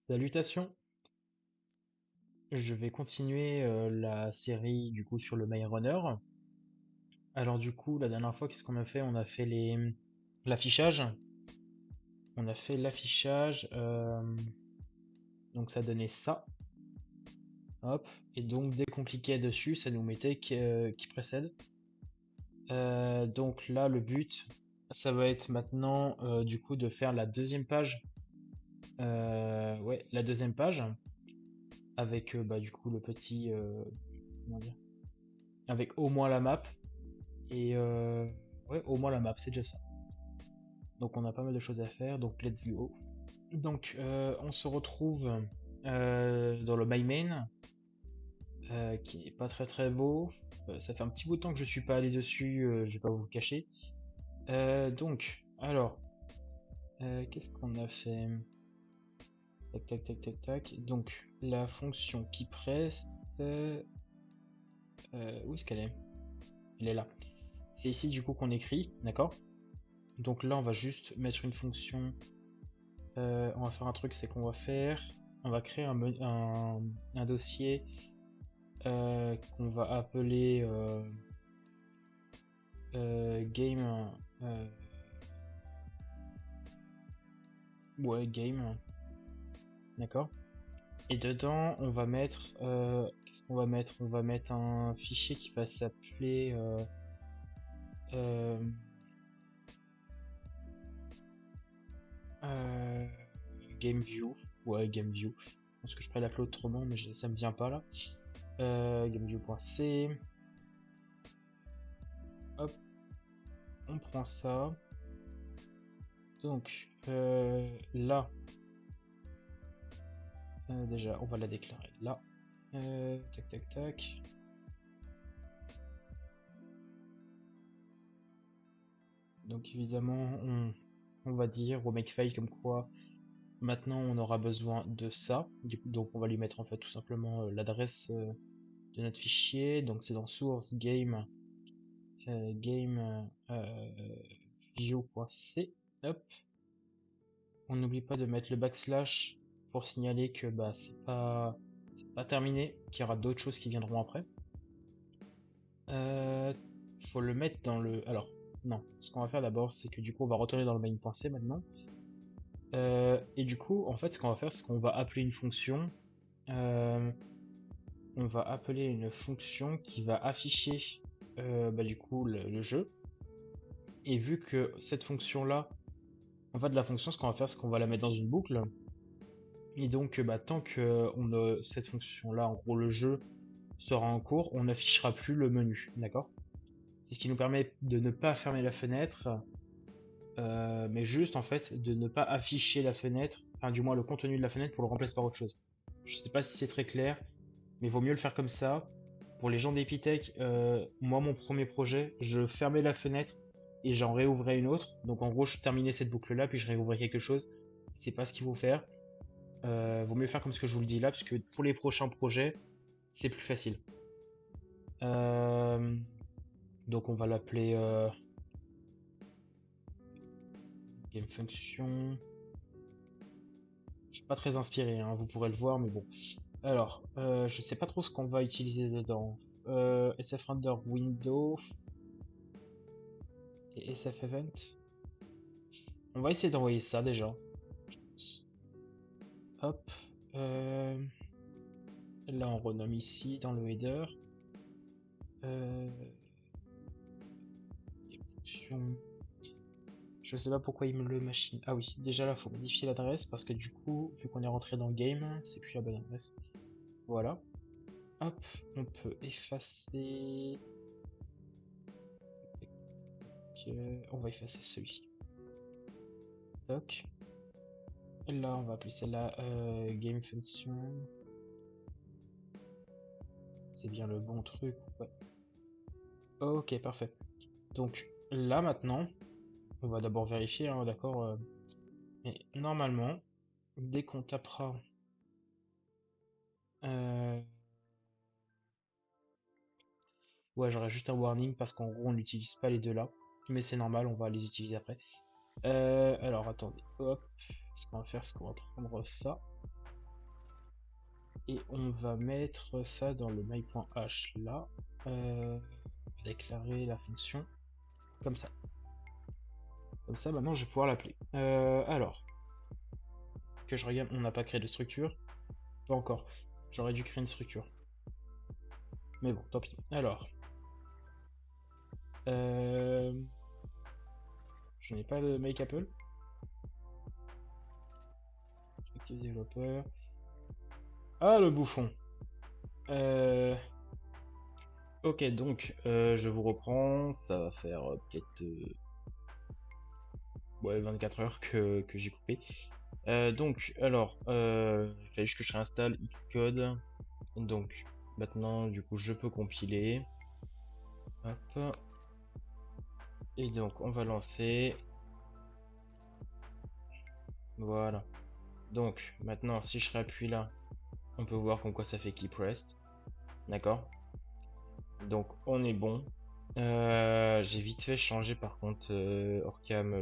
Salutations, je vais continuer la série du coup sur le Maze Runner. Alors du coup, la dernière fois, qu'est-ce qu'on a fait? On a fait l'affichage. On a fait l'affichage, donc ça donnait ça. Hop. Et donc dès qu'on cliquait dessus, ça nous mettait qui précède. Donc là, le but, ça va être maintenant du coup de faire la deuxième page. Ouais, la deuxième page avec bah, du coup le petit, comment dire, avec au moins la map. Et ouais, au moins la map, c'est déjà ça. Donc on a pas mal de choses à faire, donc let's go. Donc on se retrouve dans le My Main, qui est pas très très beau. Ça fait un petit bout de temps que je suis pas allé dessus, je vais pas vous le cacher. Donc, alors, qu'est-ce qu'on a fait? Tac tac tac tac tac. Donc la fonction qui presse, où est-ce qu'elle est? Elle est là. C'est ici du coup qu'on écrit, d'accord? Donc là on va juste mettre une fonction. On va faire un truc, c'est on va créer un dossier qu'on va appeler game, euh, ouais game, d'accord. Et dedans, on va mettre, qu'est-ce qu'on va mettre? On va mettre un fichier qui va s'appeler euh, euh, GameView. Ouais, GameView. Je pense que je pourrais l'appeler autrement, mais ça me vient pas là. GameView.c. Hop, on prend ça. Donc là, déjà, on va la déclarer là. Tac tac tac. Donc évidemment, on va dire au makefile comme quoi maintenant on aura besoin de ça. Donc on va lui mettre en fait tout simplement l'adresse de notre fichier. Donc c'est dans source game view.c. Hop. On n'oublie pas de mettre le backslash pour signaler que bah c'est pas terminé, qu'il y aura d'autres choses qui viendront après. Euh, Faut le mettre dans le. Alors, non. Ce qu'on va faire d'abord, c'est que du coup, on va retourner dans le main.c maintenant. Et du coup, en fait, ce qu'on va faire, c'est qu'on va appeler une fonction. euh, on va appeler une fonction qui va afficher bah, du coup le jeu. Et vu que cette fonction-là, en fait, la fonction, ce qu'on va faire, c'est qu'on va la mettre dans une boucle. Et donc, bah, tant que on a cette fonction-là, en gros, le jeu sera en cours, on n'affichera plus le menu, d'accord? C'est ce qui nous permet de ne pas fermer la fenêtre, mais juste en fait de ne pas afficher la fenêtre, enfin du moins le contenu de la fenêtre pour le remplacer par autre chose. Je sais pas si c'est très clair, mais vaut mieux le faire comme ça. Pour les gens d'Epitech, moi mon premier projet, je fermais la fenêtre et j'en réouvrais une autre. Donc en gros je terminais cette boucle là puis je réouvrais quelque chose. C'est pas ce qu'il faut faire. Vaut mieux faire comme ce que je vous le dis là, parce que pour les prochains projets, c'est plus facile. Euh, donc on va l'appeler game function. Je suis pas très inspiré, hein, vous pourrez le voir, mais bon. Alors, je sais pas trop ce qu'on va utiliser dedans. SF Render Window et SF Event. On va essayer d'envoyer ça déjà. Hop. Euh, Là, on renomme ici dans le header. Euh, Fonction. Je sais pas pourquoi il me le machine. Ah oui, déjà là, faut modifier l'adresse parce que du coup, vu qu'on est rentré dans game, c'est plus la bonne adresse. Voilà. Hop, on peut effacer. On va effacer celui-ci. Toc. Là, on va appeler celle-là game function. C'est bien le bon truc. Ouais. Ok, parfait. Donc là maintenant, on va d'abord vérifier, hein, d'accord. Mais normalement, dès qu'on tapera, euh, ouais, j'aurai juste un warning parce qu'en gros, on n'utilise pas les deux là. Mais c'est normal, on va les utiliser après. Alors attendez, hop. Ce qu'on va faire, c'est qu'on va prendre ça. Et on va mettre ça dans le my.h là. Déclarer la fonction comme ça. Comme ça, maintenant je vais pouvoir l'appeler. Alors, que je regarde, on n'a pas créé de structure. Pas encore. J'aurais dû créer une structure. Mais bon, tant pis. Alors, je n'ai pas de make Apple. Active développeur. Ah, le bouffon. Ok, donc je vous reprends. Ça va faire peut-être ouais, 24 heures que j'ai coupé. Donc, alors, il fallait juste que je réinstalle Xcode. Donc, maintenant, du coup, je peux compiler. Hop. Et donc, on va lancer. Voilà. Donc, maintenant, si je réappuie là, on peut voir comme quoi ça fait keep rest. D'accord? Donc, on est bon. J'ai vite fait changer par contre hors cam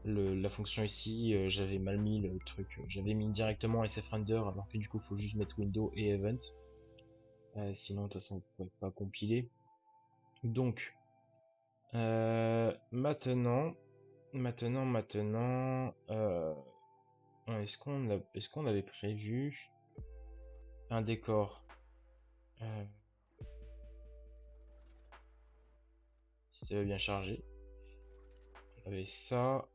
la fonction ici. J'avais mal mis le truc. J'avais mis directement sfrender alors que du coup, il faut juste mettre window et event. Sinon, de toute façon, vous ne pouvez pas compiler. Donc, maintenant, est-ce qu'on avait prévu un décor? Si ça va bien chargé. On avait ça.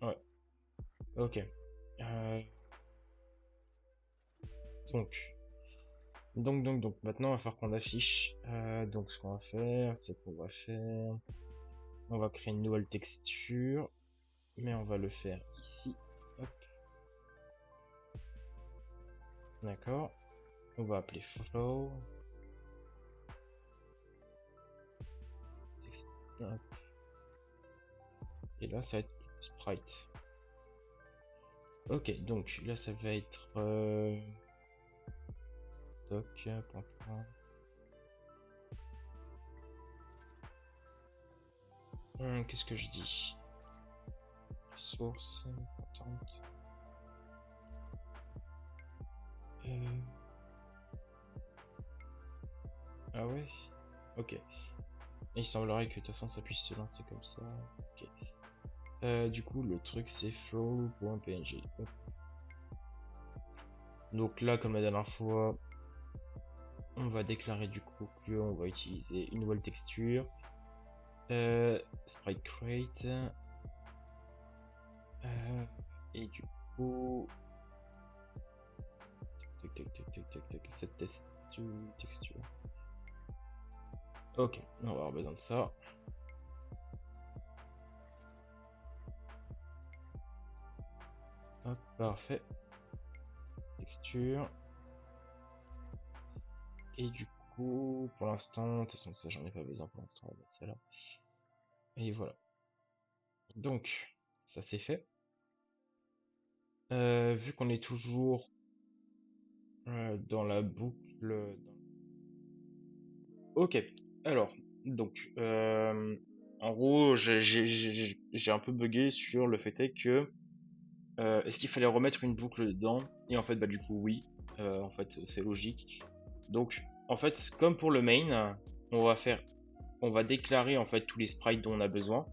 Ouais. Ok. Donc, maintenant, il va falloir qu'on affiche. Donc, ce qu'on va faire, c'est qu'on va faire. On va créer une nouvelle texture, mais on va le faire ici. Hop. D'accord. On va appeler flow. Hop. Et là, ça va être sprite. Ok, donc là, ça va être doc. Qu'est-ce que je dis? Source. Attente. Ah ouais? Ok. Et il semblerait que de toute façon ça puisse se lancer comme ça. Ok. Du coup, le truc c'est flow.png. Donc là, comme la dernière fois, on va déclarer du coup qu'on va utiliser une nouvelle texture. Sprite create. Et du coup, cette texture. Ok, on va avoir besoin de ça. Hop, parfait. Texture. Et du coup, pour l'instant, de toute façon, ça j'en ai pas besoin pour l'instant, on va mettre ça là. Et voilà. Donc, ça c'est fait. Vu qu'on est toujours dans la boucle. Ok, alors, donc, en gros, j'ai un peu bugué sur le fait est que est-ce qu'il fallait remettre une boucle dedans? Et en fait, bah du coup, oui. En fait, c'est logique. Donc, en fait, comme pour le main, on va déclarer en fait tous les sprites dont on a besoin.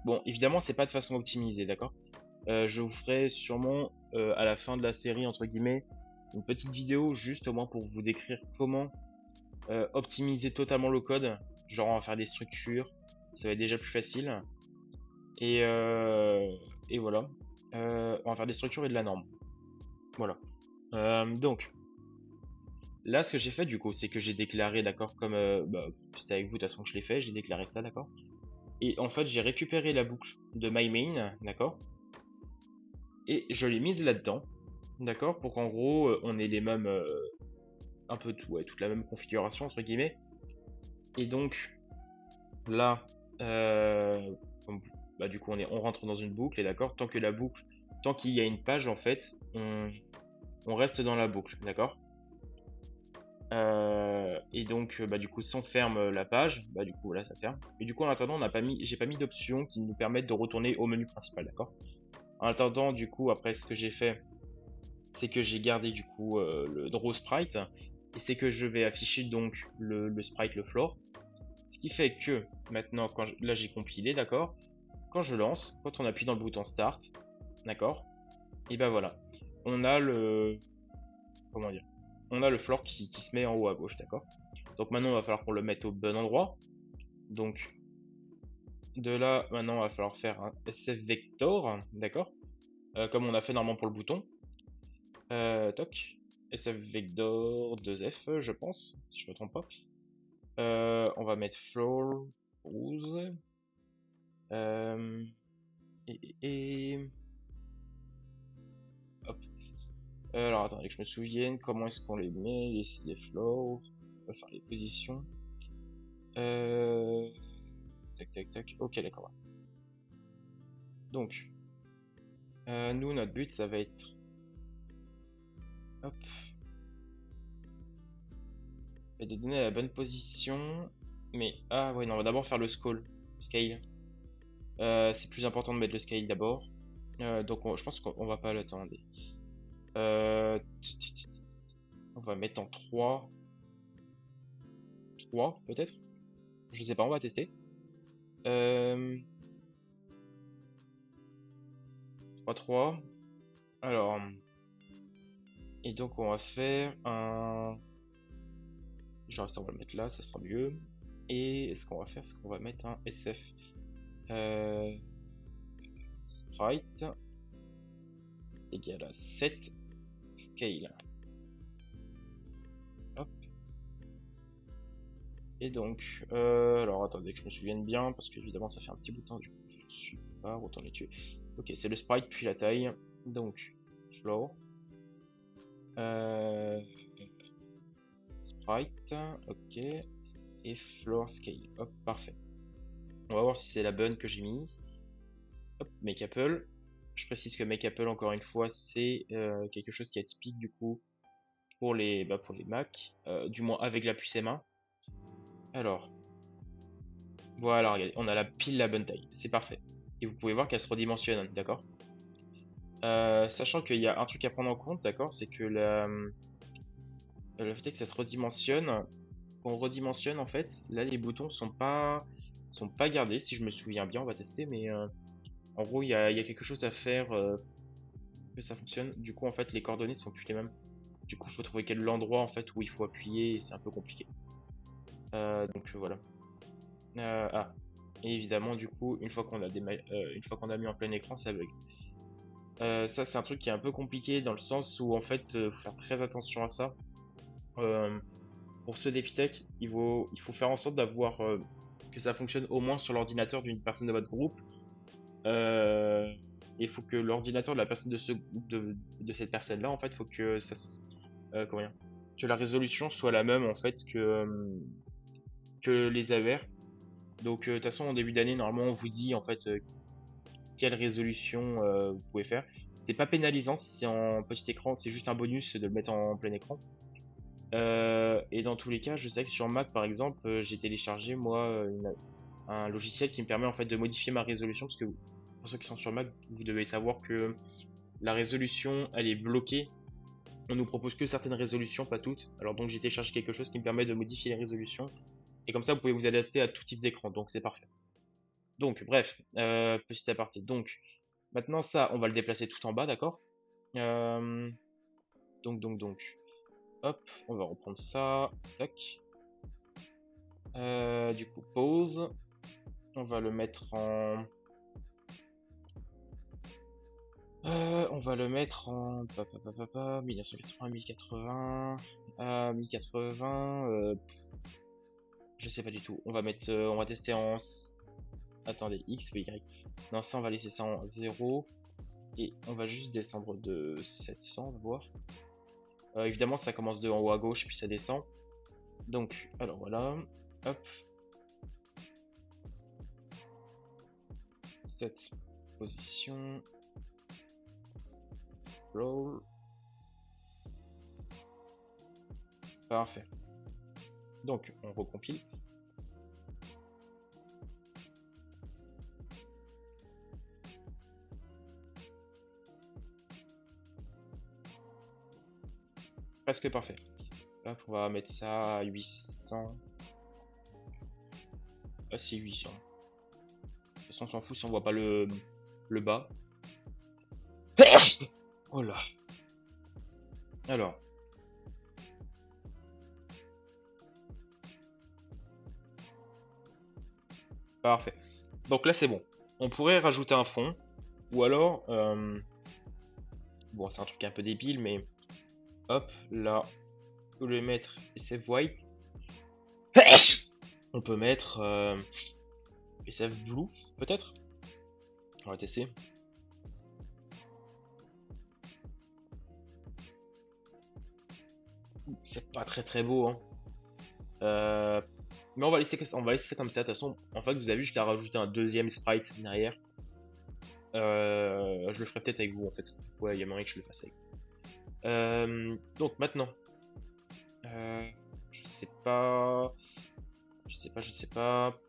Bon, évidemment, c'est pas de façon optimisée, d'accord? Je vous ferai sûrement à la fin de la série entre guillemets une petite vidéo juste au moins pour vous décrire comment optimiser totalement le code. Genre, on va faire des structures, ça va être déjà plus facile. Et, voilà. On va faire des structures et de la norme. Voilà. Donc, là, ce que j'ai fait du coup, c'est que j'ai déclaré, d'accord, comme bah, c'était avec vous, de toute façon, je l'ai fait, j'ai déclaré ça, d'accord. Et en fait, j'ai récupéré la boucle de my main, d'accord, et je l'ai mise là-dedans, d'accord, pour qu'en gros, on ait les mêmes, un peu tout, ouais, toute la même configuration entre guillemets. Et donc, là, bah, du coup, on rentre dans une boucle, et d'accord, tant qu'il y a une page, en fait, on reste dans la boucle, d'accord. Et donc, bah, du coup, si on ferme la page, bah, du coup, là, ça ferme. Et du coup, en attendant, j'ai pas mis d'options qui nous permettent de retourner au menu principal, d'accord. En attendant, du coup, après ce que j'ai fait, c'est que j'ai gardé du coup le draw sprite et c'est que je vais afficher donc le sprite, le floor. Ce qui fait que maintenant, là j'ai compilé, d'accord. Quand je lance, quand on appuie dans le bouton start, d'accord, et ben voilà, on a le, comment dire, on a le floor qui se met en haut à gauche, d'accord. Donc maintenant, il va falloir qu'on le mette au bon endroit. Donc de là, maintenant, il va falloir faire un SF vector, d'accord, comme on a fait normalement pour le bouton. Toc. SF vector 2F, je pense, si je me trompe pas. On va mettre floor pose. Euh, et hop. Alors attendez que je me souvienne comment est-ce qu'on les met, les floors, enfin les positions. Tac tac tac. Ok, d'accord. Donc, nous notre but ça va être, hop, de donner la bonne position. Mais ah ouais non, on va d'abord faire le scale. C'est plus important de mettre le scale d'abord. Donc je pense qu'on va pas l'attendre. On va mettre en 3 peut-être. Je sais pas, on va tester. 3. Alors, et donc on va faire un. Genre, on va le mettre là, ça sera mieux. Et ce qu'on va faire, c'est qu'on va mettre un SF sprite égal à 7 scale. Hop. Et donc, alors attendez que je me souvienne bien, parce qu'évidemment ça fait un petit bout de temps, du coup je ne suis pas retourné dessus. Ok, c'est le sprite puis la taille. Donc, floor. Sprite, ok. Et floor scale. Hop, parfait. On va voir si c'est la bonne que j'ai mis. Hop, make apple. Je précise que make apple, encore une fois, c'est quelque chose qui est atypique du coup pour pour les Mac, du moins avec la puce M1. Alors, voilà, regardez, on a la pile la bonne taille, c'est parfait. Et vous pouvez voir qu'elle se redimensionne, d'accord. Sachant qu'il y a un truc à prendre en compte, d'accord, c'est que le fait est que ça se redimensionne, quand on redimensionne en fait, là les boutons sont pas gardés, si je me souviens bien, on va tester, mais en gros il y a quelque chose à faire que ça fonctionne. Du coup en fait les coordonnées sont plus les mêmes. Du coup il faut trouver quel endroit en fait où il faut appuyer et c'est un peu compliqué. Donc voilà. Ah, et évidemment du coup une fois qu'on a une fois qu'on a mis en plein écran ça bug. Ça c'est un truc qui est un peu compliqué dans le sens où en fait faut faire très attention à ça. Euh, pour ce Depitech, il faut faire en sorte d'avoir que ça fonctionne au moins sur l'ordinateur d'une personne de votre groupe. Il faut que l'ordinateur de la personne de cette personne-là, en fait, faut que comment dire, que la résolution soit la même en fait que les AVR. Donc de toute façon en début d'année, normalement, on vous dit en fait quelle résolution vous pouvez faire. C'est pas pénalisant si c'est en petit écran, c'est juste un bonus de le mettre en plein écran. Et dans tous les cas, je sais que sur Mac par exemple, j'ai téléchargé moi un logiciel qui me permet en fait de modifier ma résolution parce que pour ceux qui sont sur Mac, vous devez savoir que la résolution elle est bloquée. On nous propose que certaines résolutions, pas toutes. Alors donc j'ai téléchargé quelque chose qui me permet de modifier les résolutions et comme ça vous pouvez vous adapter à tout type d'écran. Donc c'est parfait. Donc bref, petit aparté. Donc maintenant ça, on va le déplacer tout en bas, d'accord. Euh, donc. Hop, on va reprendre ça. Tac. Du coup, pause. On va le mettre en. On va le mettre en 1980, 1080, 1080. Je sais pas du tout. On va mettre, on va tester en. Attendez, X ou Y. Non, ça on va laisser ça en 0 et on va juste descendre de 700, on va voir. Évidemment, ça commence de en haut à gauche puis ça descend. Donc, alors voilà. Hop. Cette position. Roll. Parfait. Donc, on recompile. Presque parfait. Hop, on va mettre ça à 800. Ah, c'est 800. De toute façon, on s'en fout si on voit pas le bas. Oh là. Alors. Parfait. Donc là, c'est bon. On pourrait rajouter un fond. Ou alors... bon, c'est un truc un peu débile, mais... Hop, là. Au lieu de mettre SF White, on peut mettre SF Blue, peut-être. On va tester. C'est pas très beau, hein. Mais on va laisser ça comme ça. De toute façon, en fait, vous avez juste à rajouter un deuxième sprite derrière. Je le ferai peut-être avec vous, en fait. Ouais, il y a moyen que je le fasse avec vous. Donc maintenant, je sais pas, je sais pas.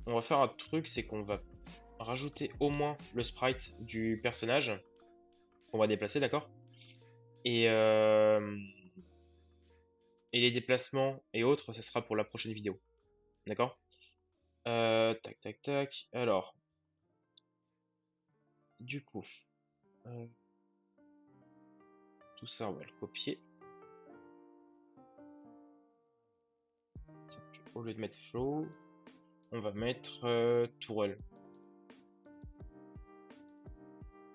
On va faire un truc, c'est qu'on va rajouter au moins le sprite du personnage qu'on va déplacer, d'accord? Et et les déplacements et autres, ça sera pour la prochaine vidéo, d'accord? Tac, tac, tac. Alors, du coup, euh, tout ça, on va le copier. Au lieu de mettre flow, on va mettre tourelle.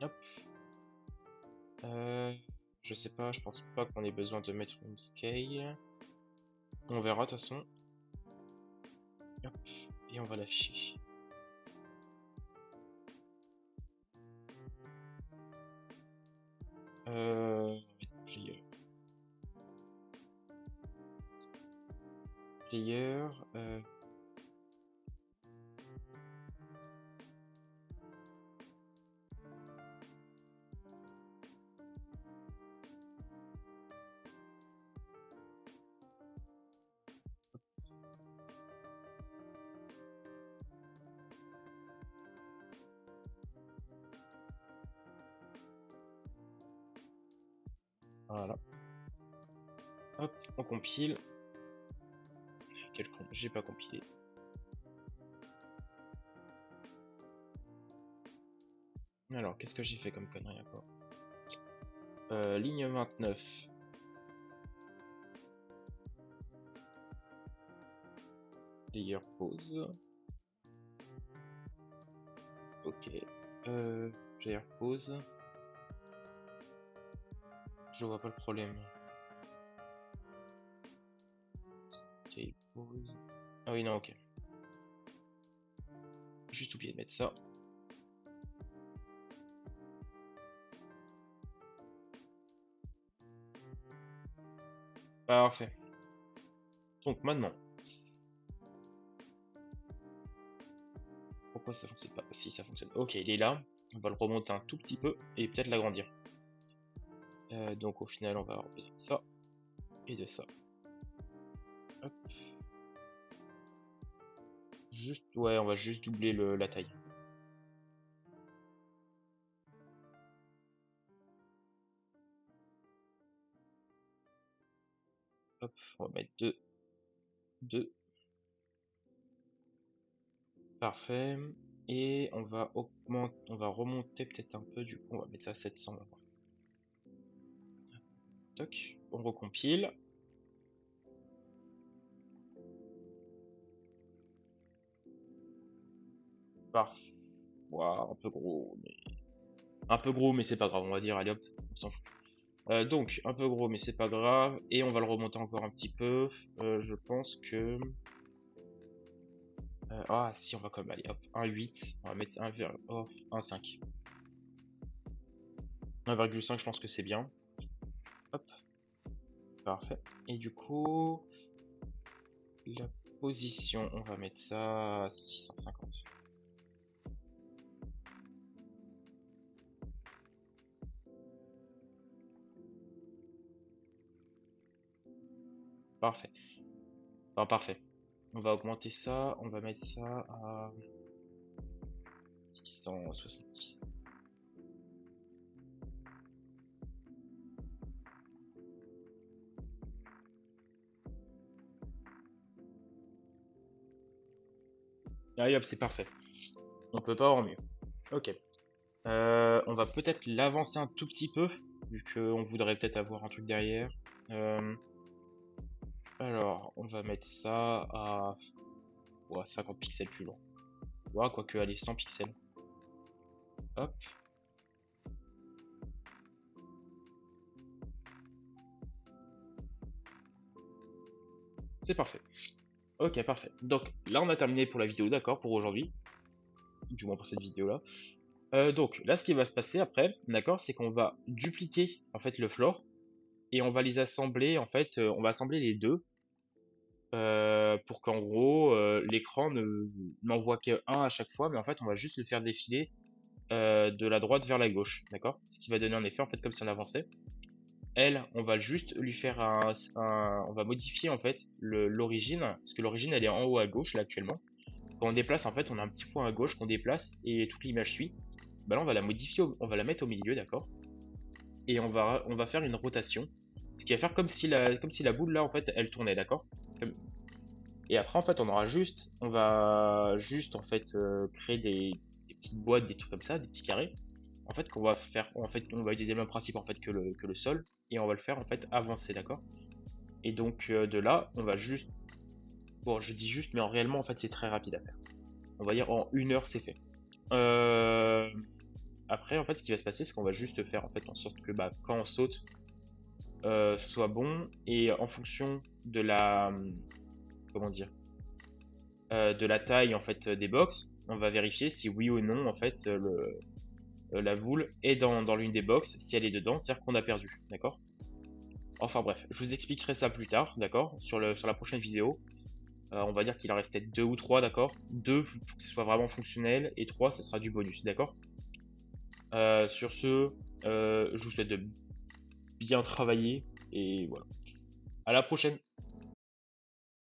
Hop. Je sais pas, je pense pas qu'on ait besoin de mettre une scale. On verra de toute façon. Hop. Et on va l'afficher. Player. Player. Voilà. Hop, on compile. Quel con, j'ai pas compilé. Alors, qu'est-ce que j'ai fait comme connerie encore? Ligne 29. Layer pause. Ok. Layer pause. Je vois pas le problème. Scale pause. Ah oui, non, ok. Juste oublié de mettre ça. Parfait. Donc maintenant. Pourquoi ça fonctionne pas? Si ça fonctionne. Ok, il est là. On va le remonter un tout petit peu et peut-être l'agrandir. Donc au final, on va avoir besoin de ça et de ça. Hop. Juste, ouais, on va juste doubler la taille. Hop, on va mettre 2. 2. Parfait. Et on va augmenter, on va remonter peut-être un peu, du coup, on va mettre ça à 700. Toc, on recompile. Parfait. Wow, un peu gros, mais c'est pas grave, on va dire, allez hop, on s'en fout. Donc, un peu gros, mais c'est pas grave. Et on va le remonter encore un petit peu. Je pense que... ah, si, on va quand même aller, hop, 1,8. On va mettre 1,5. 1,5, je pense que c'est bien. Hop, parfait. Et du coup, la position, on va mettre ça à 650. Parfait. Enfin, parfait. On va augmenter ça, on va mettre ça à 670. Allez hop, c'est parfait. On peut pas avoir mieux. Ok. On va peut-être l'avancer un tout petit peu, vu qu'on voudrait peut-être avoir un truc derrière. Euh, alors, on va mettre ça à ouais, 50 pixels plus loin. Ouais, quoique, allez, 100 pixels. Hop, c'est parfait. Ok, parfait. Donc là, on a terminé pour la vidéo, d'accord, pour aujourd'hui. Du moins pour cette vidéo-là. Donc là, ce qui va se passer après, d'accord, c'est qu'on va dupliquer en fait le floor et on va les assembler. En fait, on va assembler les deux pour qu'en gros l'écran n'envoie qu'un à chaque fois, mais en fait, on va juste le faire défiler de la droite vers la gauche, d'accord? Ce qui va donner un effet en fait comme si on avançait. Elle, on va juste lui faire on va modifier en fait l'origine, parce que l'origine elle est en haut à gauche là actuellement. Quand on déplace, en fait, on a un petit point à gauche qu'on déplace et toute l'image suit. Bah là, on va la modifier, on va la mettre au milieu, d'accord? Et on va faire une rotation. Ce qui va faire comme si la boule là, en fait, elle tournait, d'accord? Et après, en fait, on va juste, en fait, créer des petites boîtes, des trucs comme ça, des petits carrés. En fait, qu'on va faire, en fait, on va utiliser le même principe, en fait, que le sol. Et on va le faire, en fait, avancer, d'accord? Et donc, de là, on va juste, bon, je dis juste, mais en réellement, en fait, c'est très rapide à faire. On va dire en 1 heure, c'est fait. Euh, Après, en fait, ce qui va se passer, c'est qu'on va juste faire en fait en sorte que bah, quand on saute, ce soit bon et en fonction de la, comment dire, de la taille en fait des box, on va vérifier si oui ou non en fait la boule est dans l'une des box. Si elle est dedans, c'est-à-dire qu'on a perdu, d'accord? Enfin bref, je vous expliquerai ça plus tard, d'accord? Sur la prochaine vidéo. On va dire qu'il en reste peut-être 2 ou 3, d'accord? 2 pour que ce soit vraiment fonctionnel et 3 ce sera du bonus, d'accord? Sur ce, je vous souhaite de bien travailler et voilà. À la prochaine.